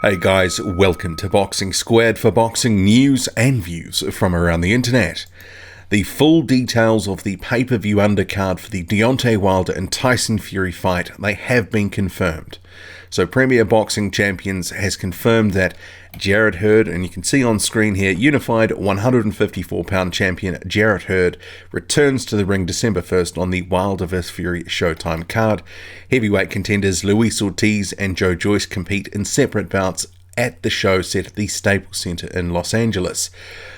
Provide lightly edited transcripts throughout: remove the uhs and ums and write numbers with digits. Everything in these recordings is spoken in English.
Hey guys, welcome to Boxing Squared for boxing news and views from around the internet. The full details of the pay-per-view undercard for the Deontay Wilder and Tyson Fury fight, they have been confirmed. So Premier Boxing Champions has confirmed that Jarrett Hurd, and you can see on screen here, unified 154-pound champion Jarrett Hurd returns to the ring December 1st on the Wilder vs Fury Showtime card. Heavyweight contenders Luis Ortiz and Joyce compete in separate bouts at the show set at the Staples Center in Los Angeles.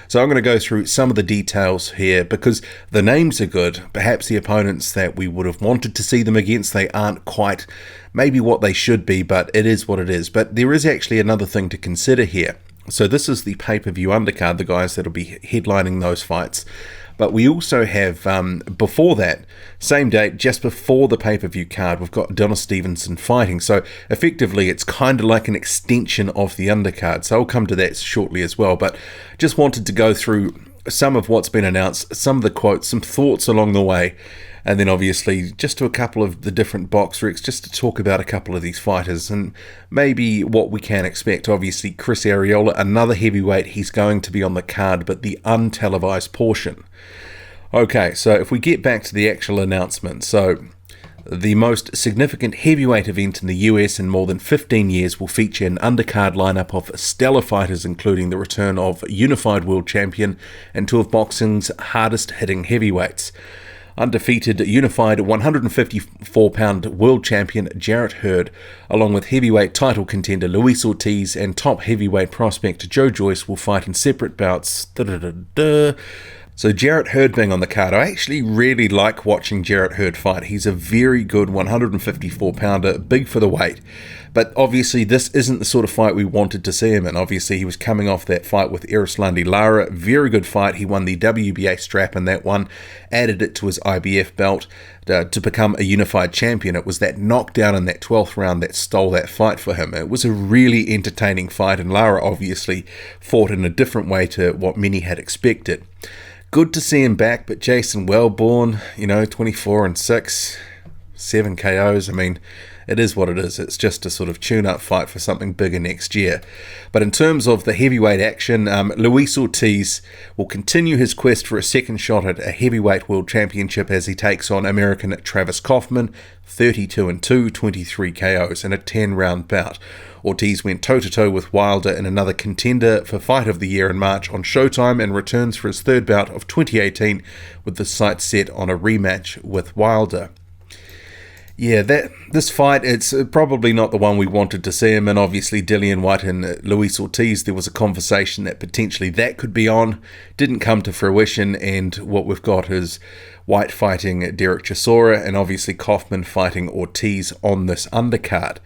So I'm going to go through some of the details here because the names are good. Perhaps the opponents that we would have wanted to see them against, they aren't quite maybe what they should be, but it is what it is. But there is actually another thing to consider here. So this is the pay-per-view undercard, the guys that will be headlining those fights. But we also have, before that, same date, just before the pay-per-view card, we've got Donna Stevenson fighting. So effectively, it's kind of like an extension of the undercard. So I'll come to that shortly as well. But just wanted to go through some of what's been announced, some of the quotes, some thoughts along the way. And then obviously just to a couple of the different box recs, just to talk about a couple of these fighters and maybe what we can expect. Obviously, Chris Arreola, another heavyweight, he's going to be on the card, but the untelevised portion. Okay, so if we get back to the actual announcement, so the most significant heavyweight event in the US in more than 15 years will feature an undercard lineup of stellar fighters, including the return of unified world champion and two of boxing's hardest hitting heavyweights. Undefeated unified 154-pound world champion Jarrett Hurd, along with heavyweight title contender Luis Ortiz and top heavyweight prospect Joyce will fight in separate bouts. So Jarrett Hurd being on the card, I actually really like watching Jarrett Hurd fight. He's a very good 154-pounder, big for the weight. But obviously this isn't the sort of fight we wanted to see him in. Obviously he was coming off that fight with Erislandy Lara. Very good fight. He won the WBA strap in that one, added it to his IBF belt to become a unified champion. It was that knockdown in that 12th round that stole that fight for him. It was a really entertaining fight, and Lara obviously fought in a different way to what many had expected. Good to see him back, but Jason Wellborn, 24-6, 7 KOs. I mean, it is what it is. It's just a sort of tune-up fight for something bigger next year. But in terms of the heavyweight action, Luis Ortiz will continue his quest for a second shot at a heavyweight world championship as he takes on American Travis Kaufman, 32-2, 23 KOs in a 10-round bout. Ortiz went toe-to-toe with Wilder in another contender for Fight of the Year in March on Showtime and returns for his third bout of 2018 with the sights set on a rematch with Wilder. Yeah, this fight, it's probably not the one we wanted to see him, and obviously Dillian Whyte and Luis Ortiz, there was a conversation that potentially that could be on, didn't come to fruition, and what we've got is Whyte fighting Derek Chisora and obviously Kaufman fighting Ortiz on this undercard.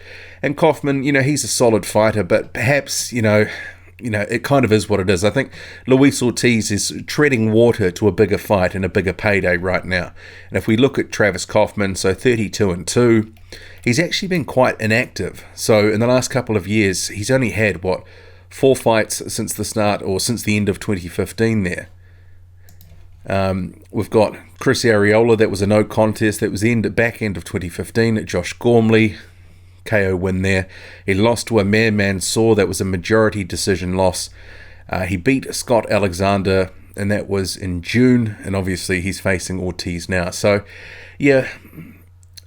And Kaufman, he's a solid fighter, but perhaps, it kind of is what it is. I think Luis Ortiz is treading water to a bigger fight and a bigger payday right now. And if we look at Travis Kaufman, so 32-2, he's actually been quite inactive. So in the last couple of years, he's only had, 4 fights since the start or since the end of 2015 there. We've got Chris Arreola, that was a no contest, that was the back end of 2015. Josh Gormley, KO win there. He lost to Amir Mansour, that was a majority decision loss. He beat Scott Alexander, and that was in June, and obviously he's facing Ortiz now. So, yeah,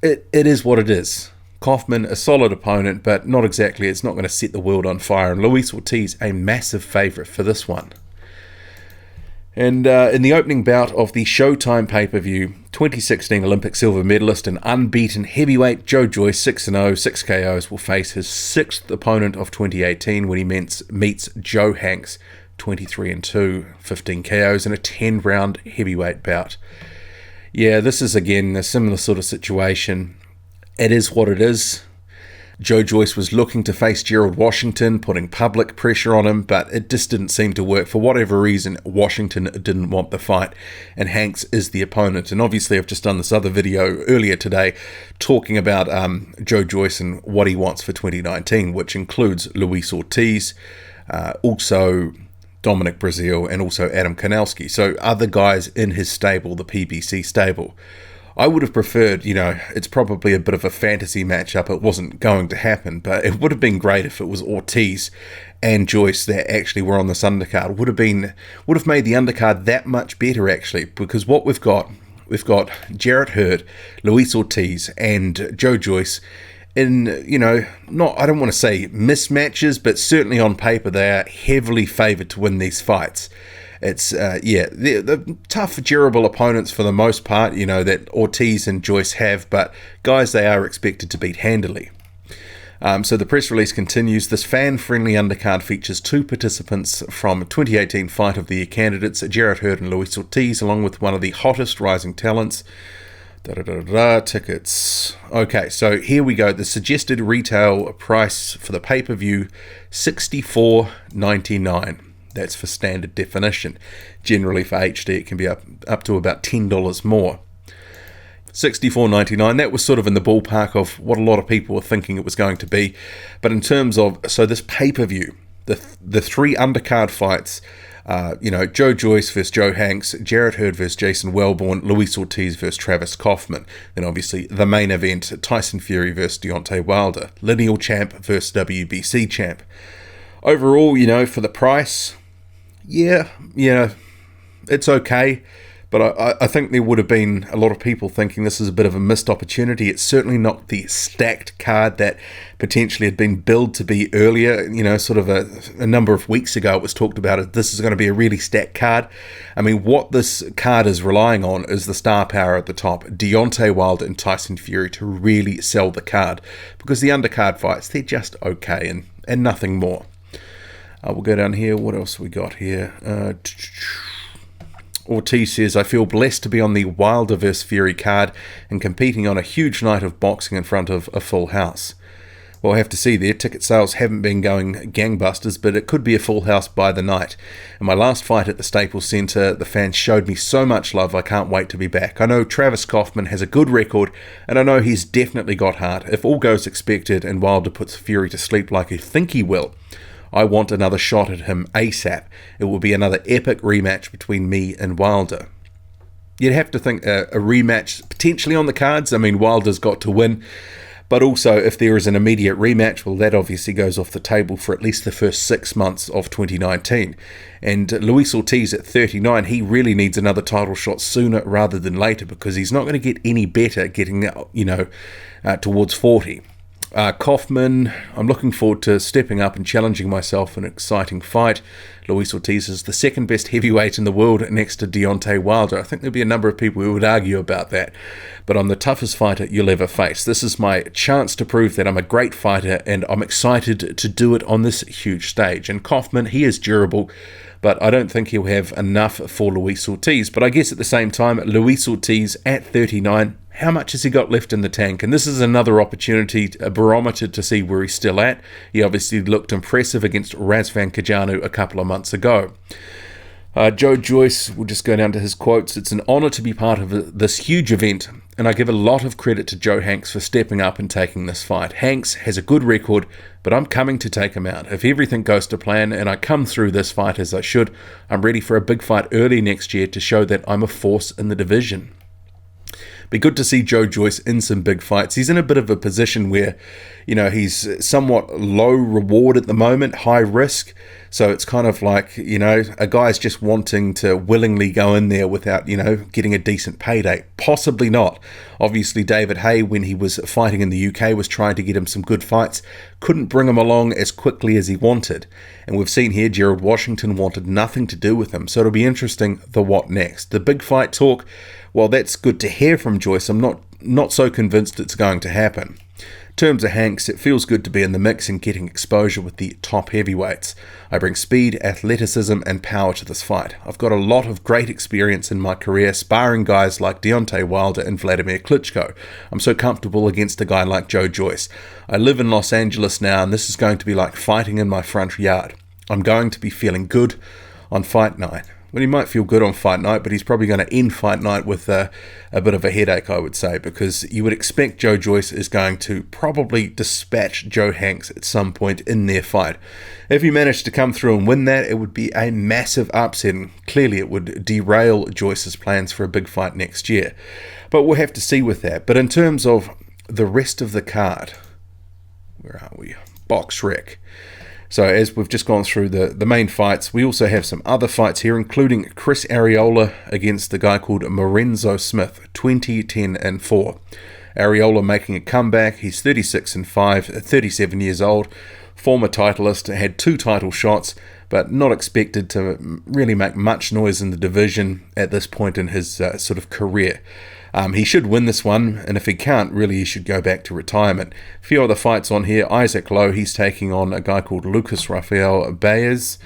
it is what it is. Kaufman, a solid opponent, but not exactly, it's not going to set the world on fire. And Luis Ortiz, a massive favourite for this one. And in the opening bout of the Showtime pay-per-view, 2016 Olympic silver medalist and unbeaten heavyweight Joyce, 6-0, 6 KOs, will face his 6th opponent of 2018 when he meets Joe Hanks, 23-2, 15 KOs in a 10-round heavyweight bout. Yeah, this is again a similar sort of situation. It is what it is. Joyce was looking to face Gerald Washington, putting public pressure on him, but it just didn't seem to work. For whatever reason, Washington didn't want the fight, and Hanks is the opponent. And obviously, I've just done this other video earlier today talking about Joyce and what he wants for 2019, which includes Luis Ortiz, also Dominic Breazeale, and also Adam Kanelski. So other guys in his stable, the PBC stable. I would have preferred, it's probably a bit of a fantasy matchup. It wasn't going to happen, but it would have been great if it was Ortiz and Joyce that actually were on this undercard. Would have made the undercard that much better, actually, because what we've got Jarrett Hurd, Luis Ortiz, and Joe Joyce in, I don't want to say mismatches, but certainly on paper they are heavily favoured to win these fights. It's, they're tough, durable opponents for the most part, that Ortiz and Joyce have, but guys they are expected to beat handily. So the press release continues. This fan-friendly undercard features 2 participants from 2018 Fight of the Year candidates, Jarrett Hurd and Luis Ortiz, along with one of the hottest rising talents. Tickets. Okay, so here we go. The suggested retail price for the pay-per-view, $64.99. That's for standard definition. Generally for HD it can be up to about $10 more. $64.99, that was sort of in the ballpark of what a lot of people were thinking it was going to be. But in terms of, so this pay-per-view, the 3 undercard fights, Joe Joyce versus Joe Hanks, Jarrett Hurd versus Jason Wellborn, Luis Ortiz versus Travis Kaufman. Then obviously the main event, Tyson Fury versus Deontay Wilder, lineal champ versus WBC champ. Overall, for the price, yeah, it's okay. But I think there would have been a lot of people thinking this is a bit of a missed opportunity. It's certainly not the stacked card that potentially had been billed to be earlier. Sort of a number of weeks ago it was talked about as this is going to be a really stacked card. I mean, what this card is relying on is the star power at the top, Deontay Wilder and Tyson Fury, to really sell the card. Because the undercard fights, they're just okay and nothing more. We'll go down here. What else we got here? Ortiz says, I feel blessed to be on the Wilder vs Fury card and competing on a huge night of boxing in front of a full house. Well, I have to see there. Ticket sales haven't been going gangbusters, but it could be a full house by the night. In my last fight at the Staples Center, the fans showed me so much love, I can't wait to be back. I know Travis Kaufman has a good record, and I know he's definitely got heart. If all goes expected and Wilder puts Fury to sleep like I think he will, I want another shot at him ASAP. It will be another epic rematch between me and Wilder. You'd have to think a rematch potentially on the cards. I mean, Wilder's got to win. But also, if there is an immediate rematch, well, that obviously goes off the table for at least the first 6 months of 2019. And Luis Ortiz at 39, he really needs another title shot sooner rather than later, because he's not going to get any better getting, towards 40. Kaufman, I'm looking forward to stepping up and challenging myself in an exciting fight. Luis Ortiz is the second best heavyweight in the world next to Deontay Wilder. I think there'll be a number of people who would argue about that. But I'm the toughest fighter you'll ever face. This is my chance to prove that I'm a great fighter, and I'm excited to do it on this huge stage. And Kaufman, he is durable, but I don't think he'll have enough for Luis Ortiz. But I guess at the same time, Luis Ortiz at 39, how much has he got left in the tank? And this is another opportunity, a barometer to see where he's still at. He obviously looked impressive against Razvan Kajanu a couple of months ago. Joe Joyce, we'll just go down to his quotes. It's an honour to be part of this huge event, and I give a lot of credit to Joe Hanks for stepping up and taking this fight. Hanks has a good record, but I'm coming to take him out. If everything goes to plan and I come through this fight as I should, I'm ready for a big fight early next year to show that I'm a force in the division. Be good to see Joe Joyce in some big fights. He's in a bit of a position where, he's somewhat low reward at the moment, high risk. So it's kind of like, a guy's just wanting to willingly go in there without, getting a decent payday. Possibly not. Obviously, David Haye, when he was fighting in the UK, was trying to get him some good fights. Couldn't bring him along as quickly as he wanted. And we've seen here, Gerald Washington wanted nothing to do with him. So it'll be interesting, the what next. The big fight talk, well, that's good to hear from Joyce. I'm not so convinced it's going to happen. In terms of Hanks, it feels good to be in the mix and getting exposure with the top heavyweights. I bring speed, athleticism, and power to this fight. I've got a lot of great experience in my career sparring guys like Deontay Wilder and Vladimir Klitschko. I'm so comfortable against a guy like Joe Joyce. I live in Los Angeles now, and this is going to be like fighting in my front yard. I'm going to be feeling good on fight night. Well, he might feel good on fight night, but he's probably going to end fight night with a bit of a headache, I would say, because you would expect Joe Joyce is going to probably dispatch Joe Hanks at some point in their fight. If he managed to come through and win that, it would be a massive upset, and clearly it would derail Joyce's plans for a big fight next year. But we'll have to see with that. But in terms of the rest of the card, where are we? Box Rec. So as we've just gone through the main fights, we also have some other fights here, including Chris Arreola against the guy called Lorenzo Smith, 20-10-4. Arreola making a comeback. He's 36-5, 37 years old, former titleist, had 2 title shots, but not expected to really make much noise in the division at this point in his sort of career. He should win this one, and if he can't, really he should go back to retirement. A few other fights on here. Isaac Lowe, he's taking on a guy called Lucas Rafael Baez.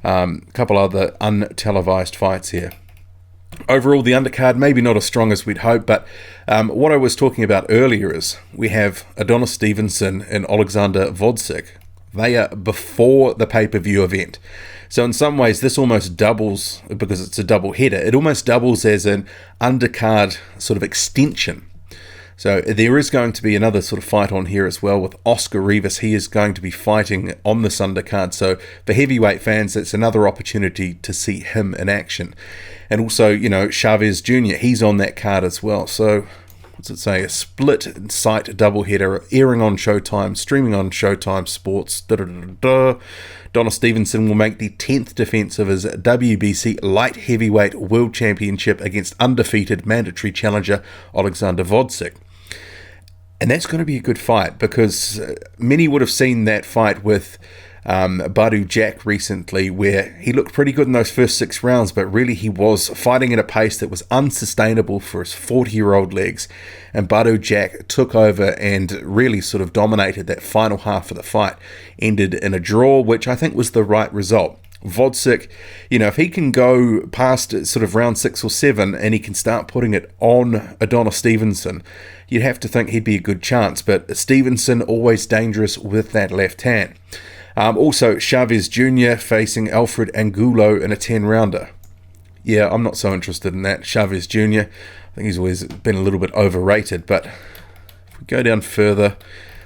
A couple other untelevised fights here. Overall, the undercard, maybe not as strong as we'd hope, but what I was talking about earlier is we have Adonis Stevenson and Alexander Vodsik. They are before the pay-per-view event. So in some ways, this almost doubles, because it's a double header, it almost doubles as an undercard sort of extension. So there is going to be another sort of fight on here as well with Oscar Rivas. He is going to be fighting on this undercard. So for heavyweight fans, it's another opportunity to see him in action. And also, you know, Chavez Jr., he's on that card as well. So what's it say? A split site doubleheader, airing on Showtime, streaming on Showtime Sports. Adonis Stevenson will make the 10th defense of his WBC light heavyweight world championship against undefeated mandatory challenger Alexander Vodsik. And that's going to be a good fight, because many would have seen that fight with Badu Jack recently, where he looked pretty good in those first 6 rounds, but really he was fighting at a pace that was unsustainable for his 40-year-old legs, and Badu Jack took over and really sort of dominated that final half of the fight. Ended in a draw, which I think was the right result. Vodsik, you know, if he can go past sort of round 6 or 7 and he can start putting it on Adonis Stevenson, you'd have to think he'd be a good chance. But Stevenson always dangerous with that left hand. Also, Chavez Jr. facing Alfred Angulo in a 10-rounder. Yeah, I'm not so interested in that. Chavez Jr., I think he's always been a little bit overrated. But if we go down further,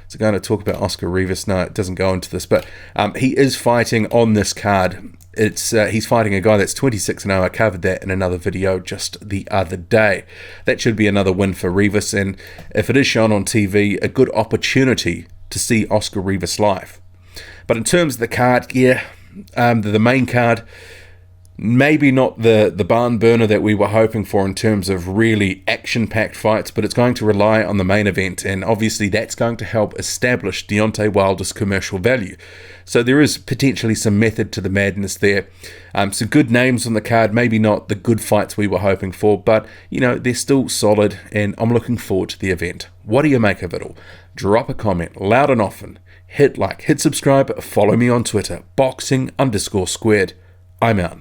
it's going to talk about Oscar Rivas. No, it doesn't go into this. But he is fighting on this card. He's fighting a guy that's 26-0. I covered that in another video just the other day. That should be another win for Rivas. And if it is shown on TV, a good opportunity to see Oscar Rivas live. But in terms of the card, yeah, the main card, maybe not the barn burner that we were hoping for in terms of really action-packed fights, but it's going to rely on the main event, and obviously that's going to help establish Deontay Wilder's commercial value. So there is potentially some method to the madness there. Some good names on the card, maybe not the good fights we were hoping for, but, you know, they're still solid, and I'm looking forward to the event. What do you make of it all? Drop a comment loud and often. Hit like, hit subscribe, follow me on Twitter, boxing_squared. I'm out.